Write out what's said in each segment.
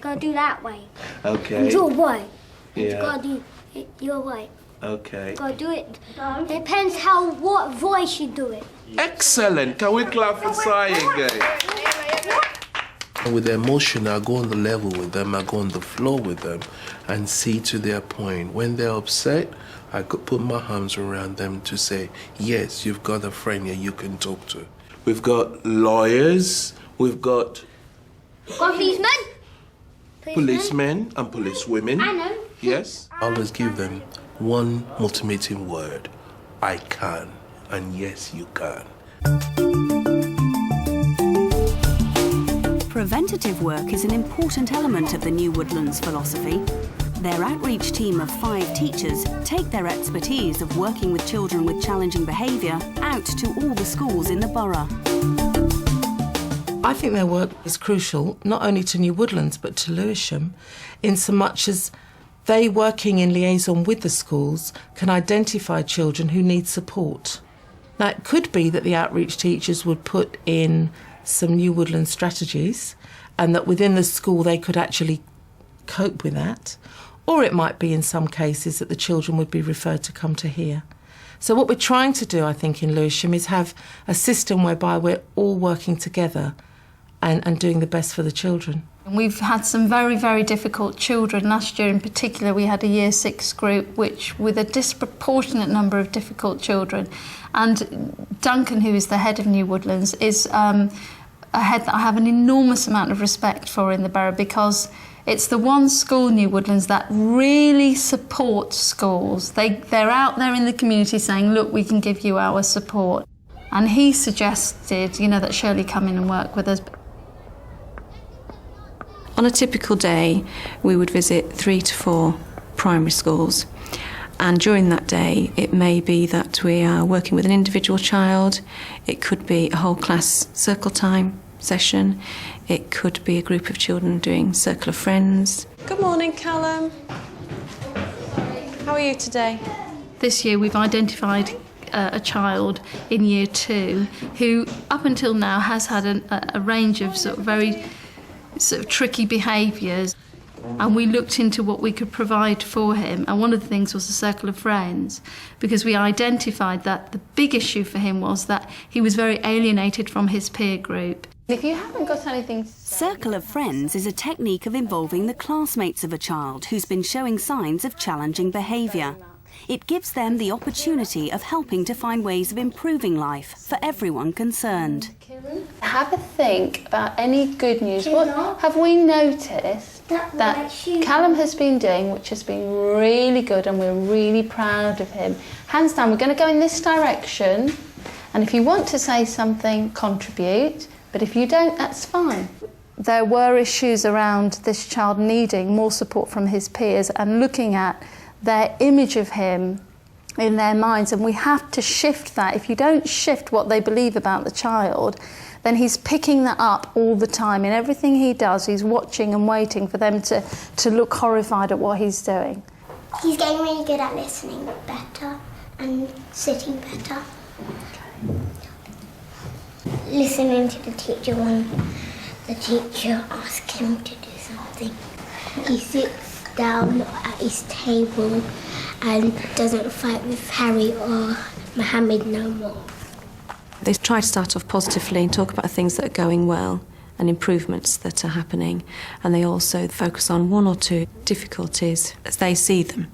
gotta do that way. Okay. Your way. Yeah. You gotta do it your way. Okay. You gotta do it. It depends what voice you do it. Excellent. Can we clap for Cyan, guys? With their emotion, I go on the level with them, I go on the floor with them and see to their point. When they're upset, I could put my arms around them to say, yes, you've got a friend here you can talk to. We've got lawyers, we've got policemen and policewomen. I know. Yes. I always give them one motivating word. I can. And yes, you can. Preventative work is an important element of the New Woodlands philosophy. Their outreach team of 5 teachers take their expertise of working with children with challenging behaviour out to all the schools in the borough. I think their work is crucial, not only to New Woodlands but to Lewisham, in so much as they, working in liaison with the schools, can identify children who need support. Now, it could be that the outreach teachers would put in some New Woodlands strategies and that within the school they could actually cope with that. Or it might be in some cases that the children would be referred to come to here. So what we're trying to do, I think, in Lewisham is have a system whereby we're all working together and doing the best for the children. We've had some very, very difficult children. Last year in particular we had a Year 6 group which with a disproportionate number of difficult children. And Duncan, who is the head of New Woodlands, is a head that I have an enormous amount of respect for in the borough because it's the one school, New Woodlands, that really supports schools. They're out there in the community saying, look, we can give you our support. And he suggested, that Shirley come in and work with us. On a typical day, we would visit 3 to 4 primary schools. And during that day, it may be that we are working with an individual child. It could be a whole class circle time session. It could be a group of children doing Circle of Friends. Good morning, Callum. How are you today? This year we've identified a child in Year 2 who, up until now, has had a range of very tricky behaviours. And we looked into what we could provide for him, and one of the things was a Circle of Friends, because we identified that the big issue for him was that he was very alienated from his peer group. If you haven't got anything to say... Circle of Friends is a technique of involving the classmates of a child who's been showing signs of challenging behaviour. It gives them the opportunity of helping to find ways of improving life for everyone concerned. Have a think about any good news. What have we noticed that Callum has been doing, which has been really good, and we're really proud of him? Hands down, we're going to go in this direction, and if you want to say something, contribute, but if you don't, that's fine. There were issues around this child needing more support from his peers and looking at their image of him in their minds, and we have to shift that. If you don't shift what they believe about the child, then he's picking that up all the time. In everything he does, he's watching and waiting for them to look horrified at what he's doing. He's getting really good at listening better and sitting better. Listening to the teacher when the teacher asks him to do something. He sits down at his table and doesn't fight with Harry or Mohammed no more. They try to start off positively and talk about things that are going well and improvements that are happening, and they also focus on 1 or 2 difficulties as they see them.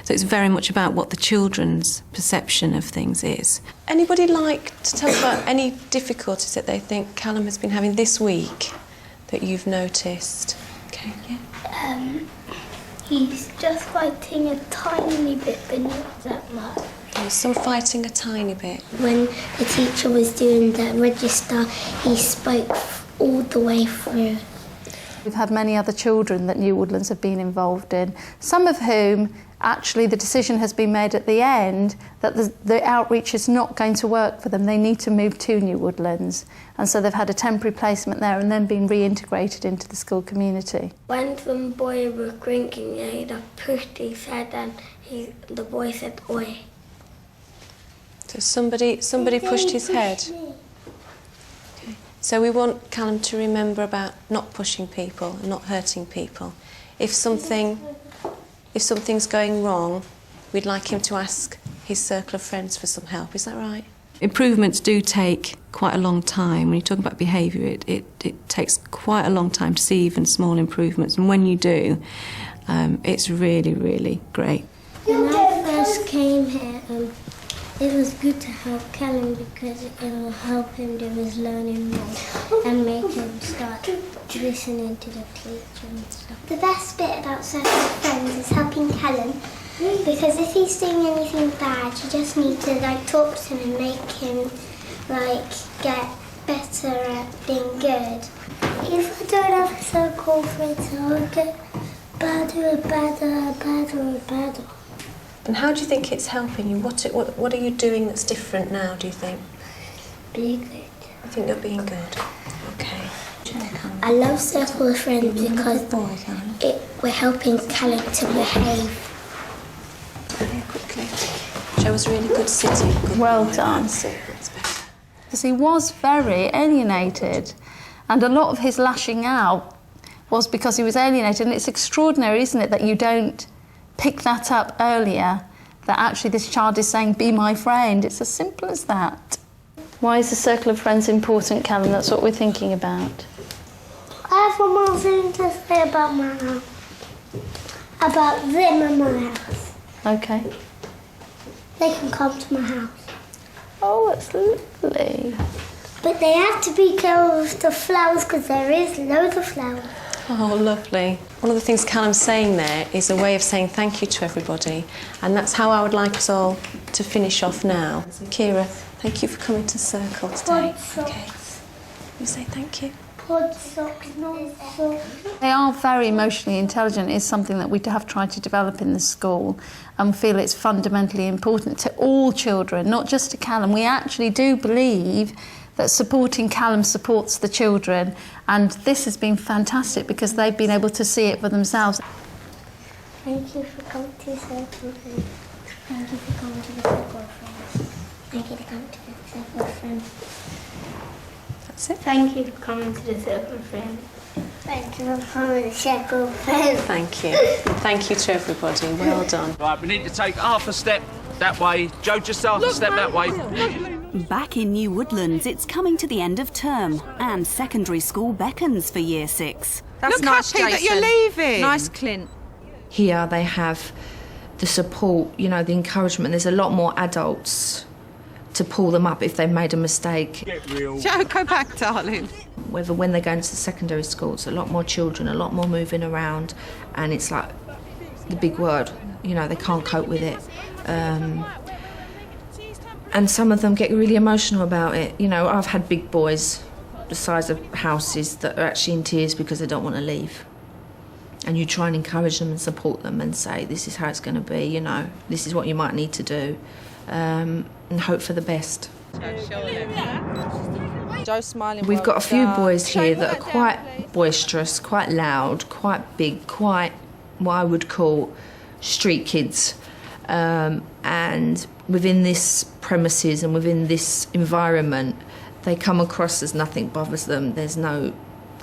So it's very much about what the children's perception of things is. Anybody like to tell about any difficulties that they think Callum has been having this week that you've noticed? Okay, yeah. He's just fighting a tiny bit, but not that much. There's some fighting a tiny bit. When the teacher was doing the register, he spoke all the way through. We've had many other children that New Woodlands have been involved in, some of whom actually the decision has been made at the end that the outreach is not going to work for them. They need to move to New Woodlands. And so they've had a temporary placement there and then been reintegrated into the school community. When some boy was drinking, he pushed his head and the boy said, "Oi." So somebody pushed his head. Okay. So we want Callum to remember about not pushing people and not hurting people. If something's going wrong, we'd like him to ask his circle of friends for some help. Is that right? Improvements do take quite a long time. When you talk about behaviour, it takes quite a long time to see even small improvements. And when you do, it's really, really great. When I first came here, it was good to help Callum because it will help him do his learning more and make him start listening to the teacher and stuff. The best bit about Circle of Friends is helping Callum, because if he's doing anything bad, you just need to talk to him and make him get better at being good. If I don't have a circle of friends, I'll get badder and badder and badder and badder. And how do you think it's helping you? What are you doing that's different now, do you think? Be good. I think you're being good. Okay. I love Circle of Friends because we're helping Callum to behave. Very quickly. Show us really good sitting. Good Well done. That's better. Because he was very alienated, and a lot of his lashing out was because he was alienated. And it's extraordinary, isn't it, that you don't pick that up earlier, that actually this child is saying, be my friend. It's as simple as that. Why is the Circle of Friends important, Callum? That's what we're thinking about. I have one more thing to say about my house. About them and my house. OK. They can come to my house. Oh, that's lovely. But they have to be careful with the flowers because there is loads of flowers. Oh, lovely. One of the things Callum's saying there is a way of saying thank you to everybody, and that's how I would like us all to finish off now. Kira, thank you for coming to Circle today. Okay. You say thank you. Pod socks, not socks. They are very emotionally intelligent. It's something that we have tried to develop in the school and feel it's fundamentally important to all children, not just to Callum. We actually do believe that supporting Callum supports the children, and this has been fantastic because they've been able to see it for themselves. Thank you for coming to Circle of Friends. Thank you for coming to the Circle of Friends. Thank you for coming to the Circle of Friends. That's it. Thank you for coming to the Circle of Friends. Thank you for coming to the Circle of Friends. Thank you. Thank you to everybody. Well done. Right, we need to take half a step that way. Joe, just half a step that way. Back in New Woodlands, it's coming to the end of term, and secondary school beckons for Year 6. That's nice, happy that Jason. you're leaving. Nice, Clint. Here they have the support, the encouragement. There's a lot more adults to pull them up if they've made a mistake. Get real. Joe, go back, darling. Whether when they go into the secondary schools, a lot more children, a lot more moving around, and it's like the big word, they can't cope with it. And some of them get really emotional about it. I've had big boys the size of houses that are actually in tears because they don't want to leave. And you try and encourage them and support them and say, this is how it's going to be, this is what you might need to do, and hope for the best. Joe's smiling. We've got a few boys here that are quite boisterous, quite loud, quite big, quite what I would call street kids. And within this premises and within this environment, they come across as nothing bothers them. They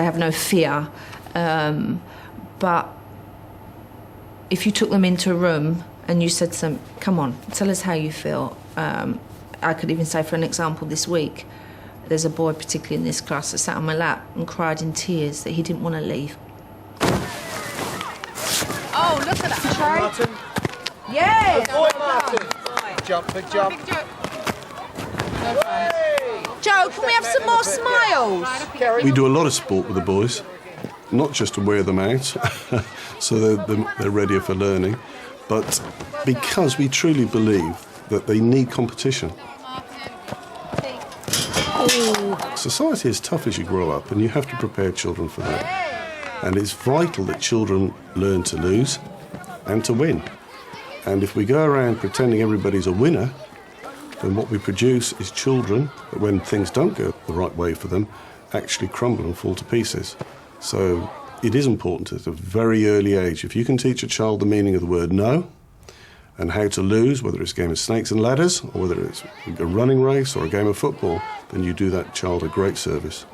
have no fear. But if you took them into a room and you said to them, come on, tell us how you feel. I could even say, for an example, this week, there's a boy, particularly in this class, that sat on my lap and cried in tears that he didn't want to leave. Oh, look at that. Martin. Yes. Boy, Martin. Jump, big jump. Joe, can we have some more smiles? We do a lot of sport with the boys, not just to wear them out, so they're ready for learning, but because we truly believe that they need competition. Society is tough as you grow up, and you have to prepare children for that. And it's vital that children learn to lose and to win. And if we go around pretending everybody's a winner, then what we produce is children that, when things don't go the right way for them, actually crumble and fall to pieces. So it is important at a very early age. If you can teach a child the meaning of the word no and how to lose, whether it's a game of snakes and ladders or whether it's a running race or a game of football, then you do that child a great service.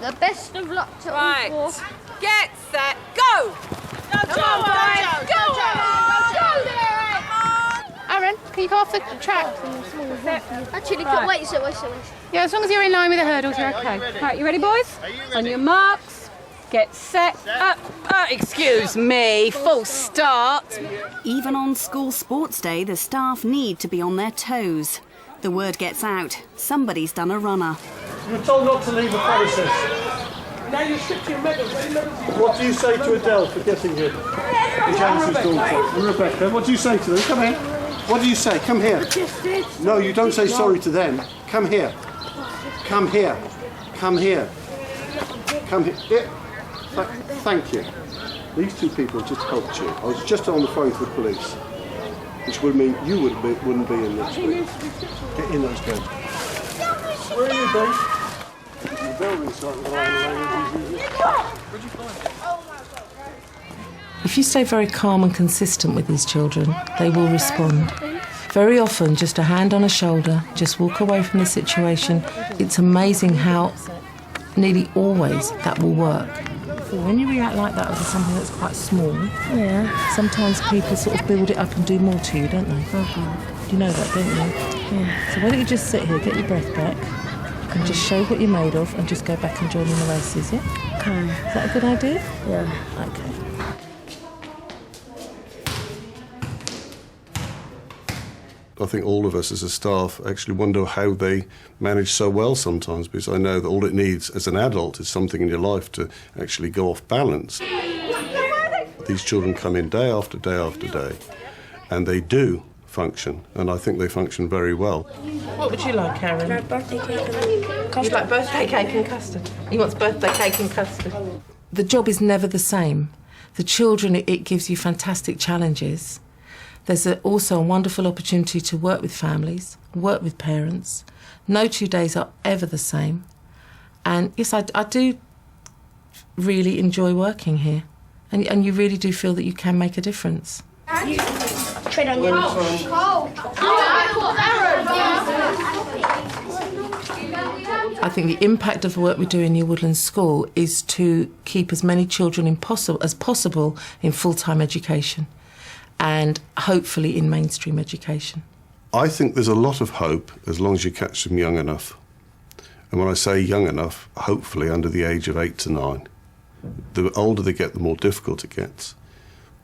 The best of luck to Right. all four. Get set, go! Go, Aaron, can you go off the track? Actually, wait. Yeah, as long as you're in line with the hurdles, you're okay. Right, you ready, boys? On your marks, get set, up. Excuse me, full start. Even on school sports day, the staff need to be on their toes. The word gets out. Somebody's done a runner. You were told not to leave the premises. Now you stick to your medals. What do you say to Adele for getting here? Janice's daughter. And Rebecca, what do you say to them? Come here. What do you say? Come here. No, you don't say sorry to them. Come here. Come here. Come here. Come here. Yeah. Thank you. These two people just helped you. I was just on the phone to the police, which would mean you wouldn't be in this week. Get in those guys. Where are you, babe? The building's starting to If you stay very calm and consistent with these children, they will respond. Very often, just a hand on a shoulder, just walk away from the situation. It's amazing how nearly always that will work. When you react like that over something that's quite small, sometimes people sort of build it up and do more to you, don't they? You know that, don't you? Yeah. So why don't you just sit here, get your breath back, and just show what you're made of, and just go back and join in the races, yeah? Okay. Is that a good idea? Yeah. Okay. I think all of us as a staff actually wonder how they manage so well sometimes, because I know that all it needs as an adult is something in your life to actually go off balance. These children come in day after day after day, and they do function, and I think they function very well. What would you like, Karen? I'd like birthday cake and custard. You'd like birthday cake and custard? He wants birthday cake and custard. The job is never the same. The children, it gives you fantastic challenges. There's also a wonderful opportunity to work with families, work with parents. No 2 days are ever the same. And yes, I do really enjoy working here. And you really do feel that you can make a difference. Tread on your I think the impact of the work we do in New Woodlands School is to keep as many children as possible in full-time education, and hopefully in mainstream education. I think there's a lot of hope as long as you catch them young enough. And when I say young enough, hopefully under the age of 8 to 9. The older they get, the more difficult it gets.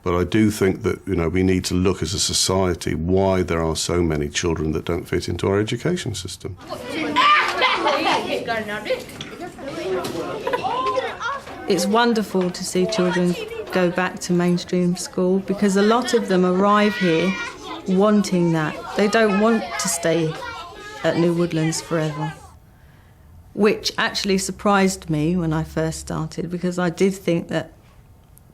But I do think that, we need to look as a society why there are so many children that don't fit into our education system. It's wonderful to see children go back to mainstream school, because a lot of them arrive here wanting that. They don't want to stay at New Woodlands forever, which actually surprised me when I first started, because I did think that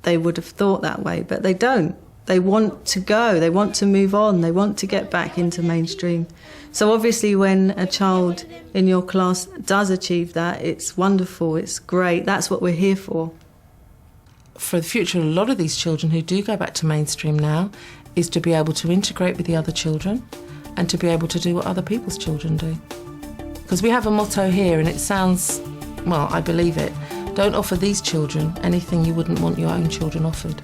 they would have thought that way, but they don't. They want to go, they want to move on, they want to get back into mainstream. So obviously when a child in your class does achieve that, it's wonderful, it's great, that's what we're here for. For the future, a lot of these children who do go back to mainstream now is to be able to integrate with the other children and to be able to do what other people's children do. Because we have a motto here, and it sounds, well, I believe it, don't offer these children anything you wouldn't want your own children offered.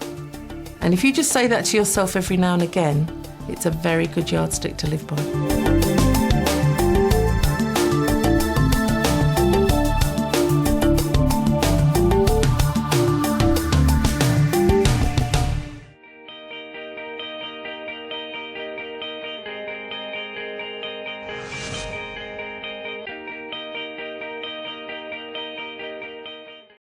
And if you just say that to yourself every now and again, it's a very good yardstick to live by.